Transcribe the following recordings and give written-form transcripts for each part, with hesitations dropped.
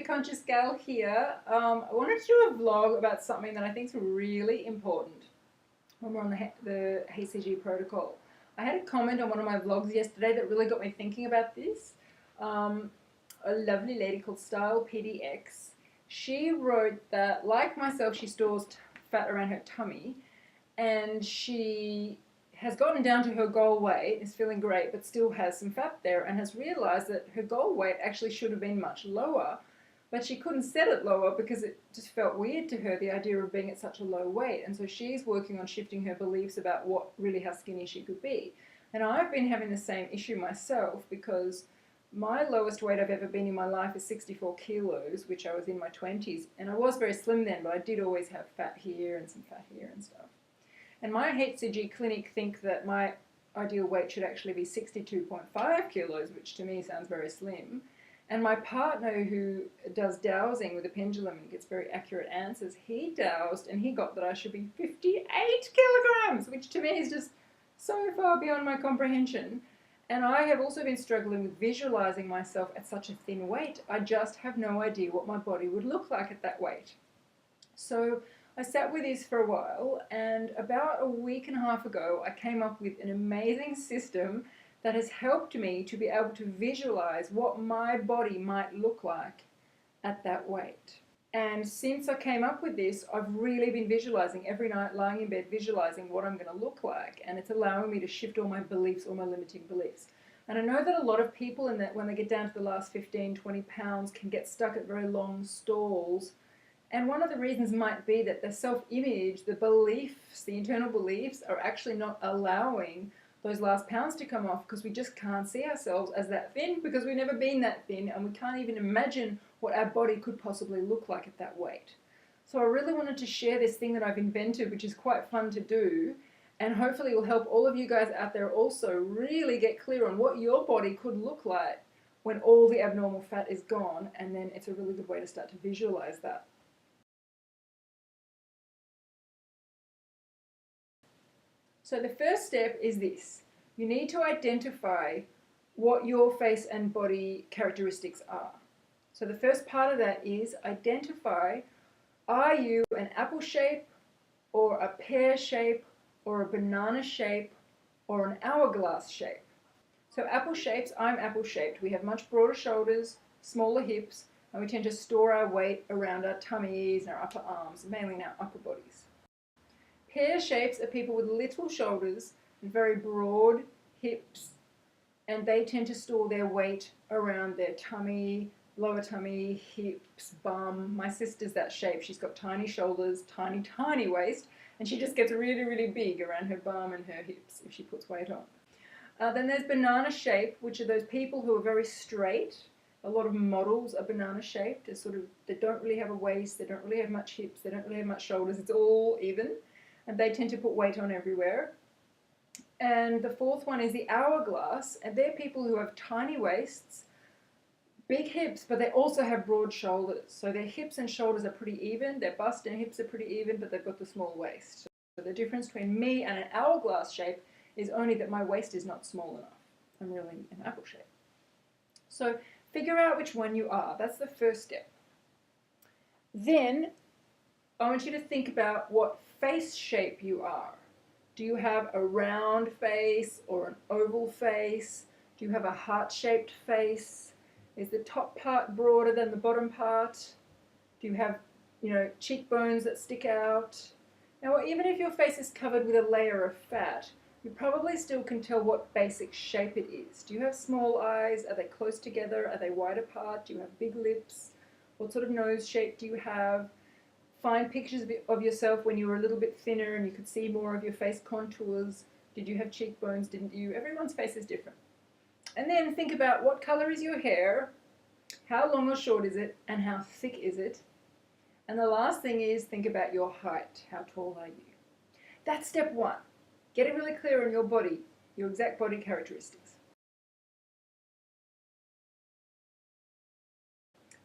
Conscious Gal here. I wanted to do a vlog about something that I think is really important when we're on the HCG protocol. I had a comment on one of my vlogs yesterday that really got me thinking about this. A lovely lady called Style PDX. She wrote that, like myself, she stores fat around her tummy, and she has gotten down to her goal weight, is feeling great, but still has some fat there, and has realized that her goal weight actually should have been much lower, but she couldn't set it lower because it just felt weird to her, the idea of being at such a low weight. And so she's working on shifting her beliefs about how skinny she could be. And I've been having the same issue myself, because my lowest weight I've ever been in my life is 64 kilos, which I was in my 20s, and I was very slim then, but I did always have fat here and some fat here and stuff. And my HCG clinic think that my ideal weight should actually be 62.5 kilos, which to me sounds very slim. And my partner, who does dowsing with a pendulum and gets very accurate answers, he dowsed and he got that I should be 58 kilograms, which to me is just so far beyond my comprehension. And I have also been struggling with visualizing myself at such a thin weight. I just have no idea what my body would look like at that weight. So I sat with this for a while, and about a week and a half ago, I came up with an amazing system that has helped me to be able to visualize what my body might look like at that weight. And since I came up with this, I've really been visualizing every night, lying in bed, visualizing what I'm going to look like, and it's allowing me to shift all my beliefs, all my limiting beliefs. And I know that a lot of people in that, when they get down to the last 15, 20 pounds, can get stuck at very long stalls. And one of the reasons might be that the self-image, the beliefs, the internal beliefs are actually not allowing those last pounds to come off, because we just can't see ourselves as that thin, because we've never been that thin, and we can't even imagine what our body could possibly look like at that weight. So I really wanted to share this thing that I've invented, which is quite fun to do, and hopefully it will help all of you guys out there also really get clear on what your body could look like when all the abnormal fat is gone, and then it's a really good way to start to visualize that. So the first step is this. You need to identify what your face and body characteristics are. So the first part of that is identify, are you an apple shape or a pear shape or a banana shape or an hourglass shape? So apple shapes, I'm apple shaped. We have much broader shoulders, smaller hips, and we tend to store our weight around our tummies and our upper arms, mainly in our upper bodies. Pear shapes are people with little shoulders and very broad hips, and they tend to store their weight around their tummy, lower tummy, hips, bum. My sister's that shape. She's got tiny shoulders, tiny, tiny waist, and she just gets really, really big around her bum and her hips if she puts weight on. Then there's banana shape, which are those people who are very straight. A lot of models are banana shaped. They don't really have a waist, they don't really have much hips, they don't really have much shoulders. It's all even. And they tend to put weight on everywhere. And the fourth one is the hourglass, and they're people who have tiny waists, big hips, but they also have broad shoulders. So their hips and shoulders are pretty even, their bust and hips are pretty even, but they've got the small waist. So the difference between me and an hourglass shape is only that my waist is not small enough. I'm really an apple shape. So figure out which one you are. That's the first step. Then I want you to think about what face shape you are. Do you have a round face or an oval face? Do you have a heart-shaped face? Is the top part broader than the bottom part? Do you have, cheekbones that stick out? Now, even if your face is covered with a layer of fat, you probably still can tell what basic shape it is. Do you have small eyes? Are they close together? Are they wide apart? Do you have big lips? What sort of nose shape do you have? Find pictures of yourself when you were a little bit thinner and you could see more of your face contours. Did you have cheekbones? Didn't you? Everyone's face is different. And then think about what color is your hair, how long or short is it, and how thick is it. And the last thing is think about your height. How tall are you? That's step one. Get it really clear on your body, your exact body characteristics.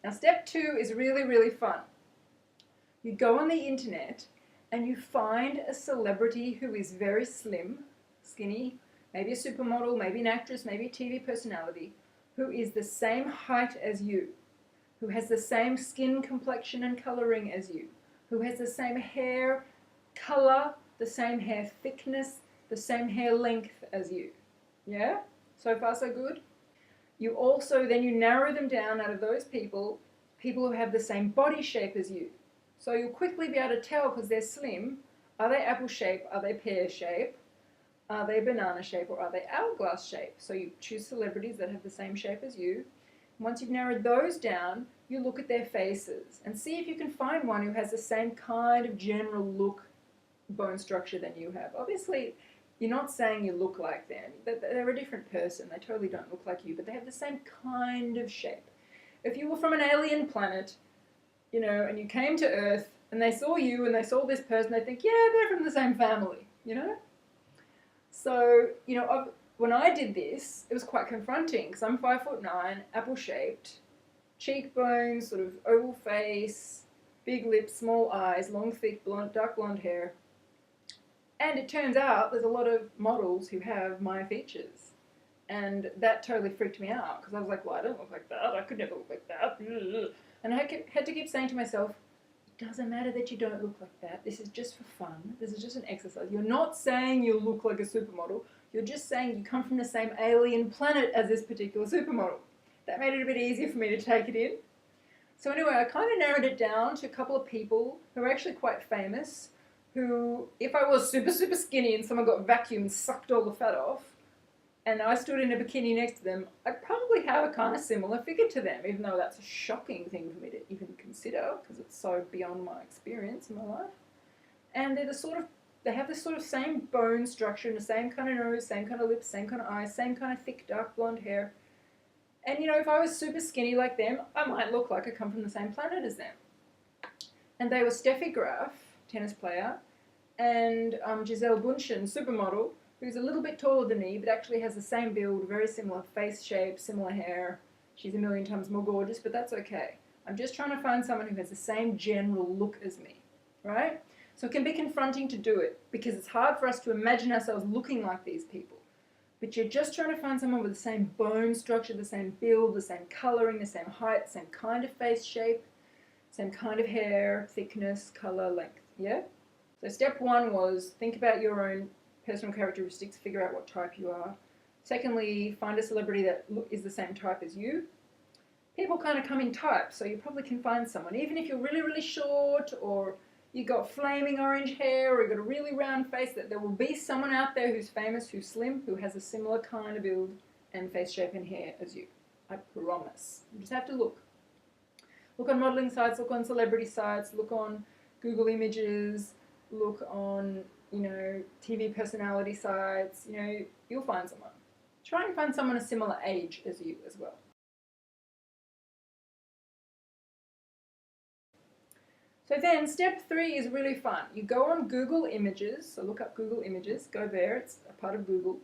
Now step two is really, really fun. You go on the internet and you find a celebrity who is very slim, skinny, maybe a supermodel, maybe an actress, maybe a TV personality, who is the same height as you. who has the same skin complexion and colouring as you, who has the same hair colour, the same hair thickness, the same hair length as you. Yeah? So far so good? You also, then you narrow them down out of those people who have the same body shape as you. So you'll quickly be able to tell because they're slim, are they apple shape, are they pear shape, are they banana shape, or are they hourglass shape? So you choose celebrities that have the same shape as you. Once you've narrowed those down, you look at their faces and see if you can find one who has the same kind of general look, bone structure than you have. Obviously, you're not saying you look like them. They're a different person. They totally don't look like you, but they have the same kind of shape. If you were from an alien planet, you know, and you came to Earth and they saw you and they saw this person, they think, yeah, they're from the same family, you know? So, you know, when I did this, it was quite confronting because I'm 5'9", apple-shaped, cheekbones, sort of oval face, big lips, small eyes, long, thick, blonde, dark blonde hair. And it turns out there's a lot of models who have my features. And that totally freaked me out because I was like, well, I don't look like that. I could never look like that. And I had to keep saying to myself, it doesn't matter that you don't look like that. This is just for fun. This is just an exercise. You're not saying you look like a supermodel. You're just saying you come from the same alien planet as this particular supermodel. That made it a bit easier for me to take it in. So anyway, I kind of narrowed it down to a couple of people who are actually quite famous, who, if I was super, super skinny and someone got vacuumed and sucked all the fat off, and I stood in a bikini next to them, I'd probably have a kind of similar figure to them, even though that's a shocking thing for me to even consider, because it's so beyond my experience in my life. And they have this sort of same bone structure and the same kind of nose, same kind of lips, same kind of eyes, same kind of thick, dark blonde hair. And, you know, if I was super skinny like them, I might look like I come from the same planet as them. And they were Steffi Graf, tennis player, and Giselle Bundchen, supermodel, who's a little bit taller than me, but actually has the same build, very similar face shape, similar hair. She's a million times more gorgeous, but that's okay. I'm just trying to find someone who has the same general look as me, right? So it can be confronting to do it, because it's hard for us to imagine ourselves looking like these people. But you're just trying to find someone with the same bone structure, the same build, the same colouring, the same height, same kind of face shape, same kind of hair, thickness, colour, length, yeah? So step one was think about your own personal characteristics, figure out what type you are. Secondly, find a celebrity that is the same type as you. People kind of come in types, so you probably can find someone. Even if you're really, really short, or you got flaming orange hair, or you got a really round face, that there will be someone out there who's famous, who's slim, who has a similar kind of build and face shape and hair as you. I promise. You just have to look. Look on modelling sites, look on celebrity sites, look on Google Images, look on, you know, TV personality sites, you know, you'll find someone. Try and find someone a similar age as you as well. So then step 3 is really fun. You go on Google Images, so look up Google Images, go there, it's a part of Google,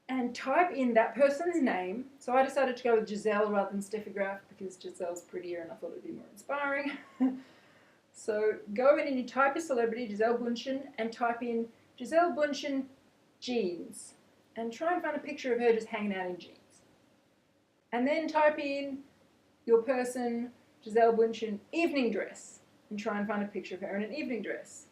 and type in that person's name. So I decided to go with Giselle rather than Steffi Graf because Giselle's prettier and I thought it'd be more inspiring. So go in and you type a celebrity, Giselle Bundchen, and type in Giselle Bundchen jeans. And try and find a picture of her just hanging out in jeans. And then type in your person, Giselle Bundchen, evening dress. And try and find a picture of her in an evening dress.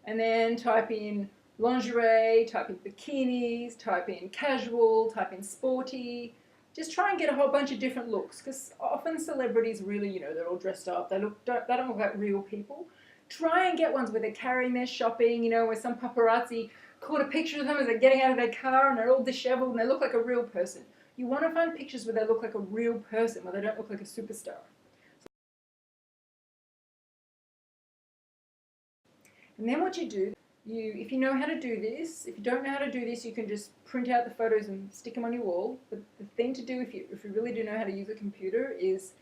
And then type in lingerie, type in bikinis, type in casual, type in sporty. Just try and get a whole bunch of different looks, because often celebrities really, you know, they're all dressed up. They don't look like real people. Try and get ones where they're carrying their shopping, you know, where some paparazzi caught a picture of them as they're getting out of their car and they're all disheveled and they look like a real person. You want to find pictures where they look like a real person, where they don't look like a superstar. And then what you do, if you know how to do this, if you don't know how to do this, you can just print out the photos and stick them on your wall. But the thing to do if you really do know how to use a computer is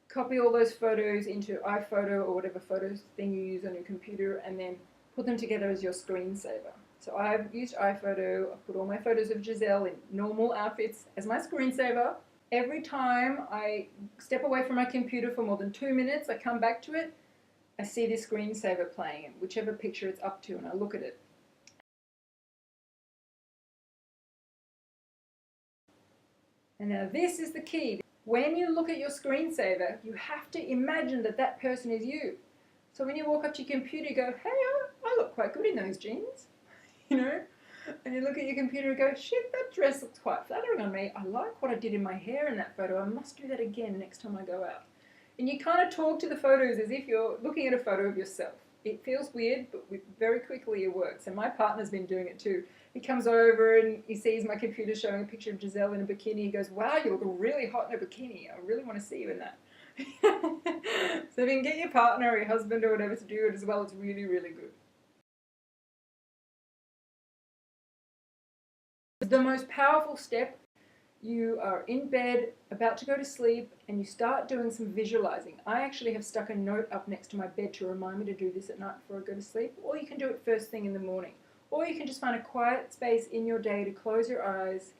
copy all those photos into iPhoto or whatever photos thing you use on your computer, and then put them together as your screensaver. So I've used iPhoto. I've put all my photos of Giselle in normal outfits as my screensaver. Every time I step away from my computer for more than 2 minutes, I come back to it, I see this screensaver playing, and whichever picture it's up to, and I look at it. And now this is the key. When you look at your screensaver, you have to imagine that that person is you. So when you walk up to your computer, you go, hey, I look quite good in those jeans, you know? And you look at your computer and go, shit, that dress looks quite flattering on me. I like what I did in my hair in that photo. I must do that again next time I go out. And you kind of talk to the photos as if you're looking at a photo of yourself. It feels weird, but very quickly it works. And my partner's been doing it too. He comes over and he sees my computer showing a picture of Giselle in a bikini. He goes, wow, you look really hot in a bikini. I really want to see you in that. So if you can get your partner or your husband or whatever to do it as well, it's really, really good. The most powerful step, you are in bed, about to go to sleep, and you start doing some visualizing. I actually have stuck a note up next to my bed to remind me to do this at night before I go to sleep, or you can do it first thing in the morning. Or you can just find a quiet space in your day to close your eyes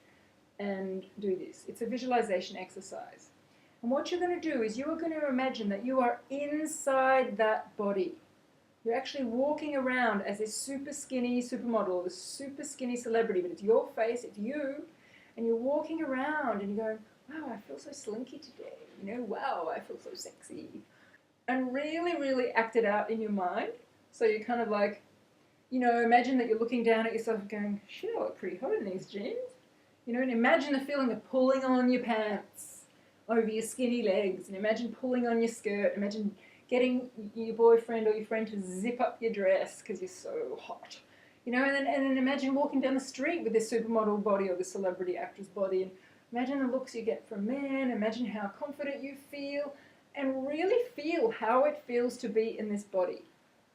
and do this. It's a visualization exercise. And what you're going to do is you are going to imagine that you are inside that body. You're actually walking around as this super skinny supermodel, this super skinny celebrity, but it's your face, it's you, and you're walking around and you're going, wow, I feel so slinky today, you know, wow, I feel so sexy. And really, really act it out in your mind. So you're kind of like, you know, imagine that you're looking down at yourself and going, shit, I look pretty hot in these jeans. You know, and imagine the feeling of pulling on your pants over your skinny legs, and imagine pulling on your skirt, imagine getting your boyfriend or your friend to zip up your dress because you're so hot. You know, and then imagine walking down the street with this supermodel body or the celebrity actress body, and imagine the looks you get from men, imagine how confident you feel, and really feel how it feels to be in this body.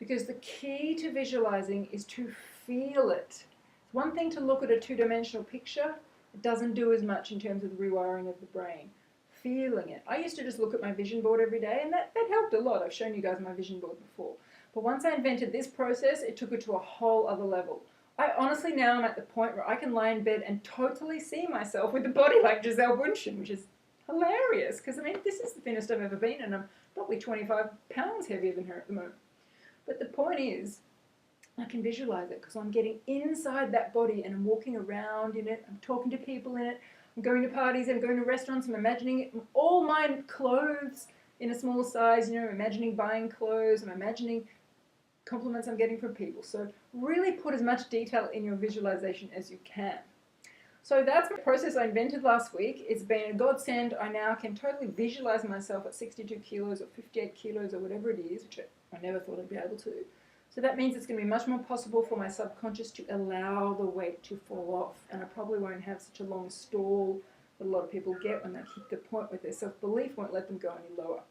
Because the key to visualizing is to feel it. It's one thing to look at a two-dimensional picture. It doesn't do as much in terms of the rewiring of the brain. Feeling it. I used to just look at my vision board every day, and that helped a lot. I've shown you guys my vision board before. But once I invented this process, it took it to a whole other level. I honestly now am at the point where I can lie in bed and totally see myself with a body like Giselle Bündchen, which is hilarious. Because, I mean, this is the thinnest I've ever been, and I'm probably 25 pounds heavier than her at the moment. But the point is, I can visualize it because I'm getting inside that body and I'm walking around in it, I'm talking to people in it, I'm going to parties, I'm going to restaurants, I'm imagining it, all my clothes in a small size, you know, imagining buying clothes, I'm imagining compliments I'm getting from people. So really put as much detail in your visualization as you can. So that's the process I invented last week. It's been a godsend. I now can totally visualize myself at 62 kilos or 58 kilos or whatever it is, which I never thought I'd be able to. So that means it's going to be much more possible for my subconscious to allow the weight to fall off, and I probably won't have such a long stall that a lot of people get when they hit the point where their self-belief won't let them go any lower.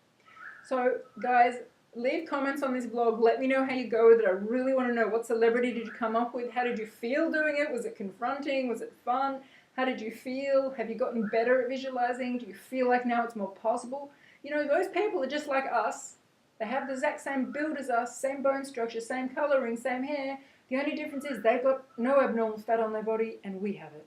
So guys, leave comments on this blog. Let me know how you go with it. I really want to know, what celebrity did you come up with? How did you feel doing it? Was it confronting? Was it fun? How did you feel? Have you gotten better at visualizing? Do you feel like now it's more possible? You know, those people are just like us. They have the exact same build as us, same bone structure, same colouring, same hair. The only difference is they've got no abnormal fat on their body and we have it.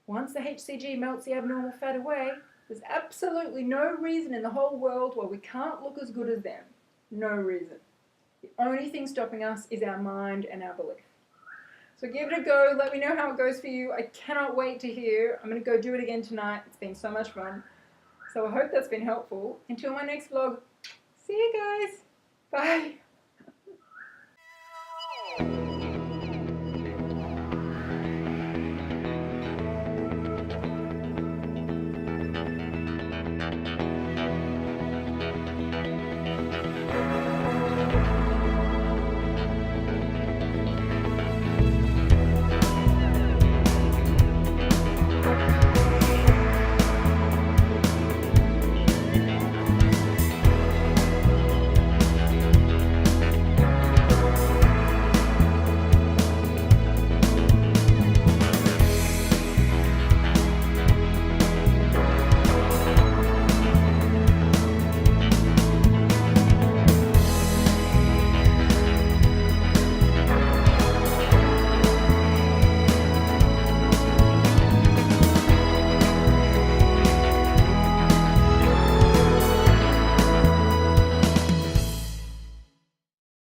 Once the HCG melts the abnormal fat away, there's absolutely no reason in the whole world why we can't look as good as them. No reason. The only thing stopping us is our mind and our belief. So give it a go. Let me know how it goes for you. I cannot wait to hear. I'm going to go do it again tonight. It's been so much fun. So I hope that's been helpful. Until my next vlog, see you guys. Bye.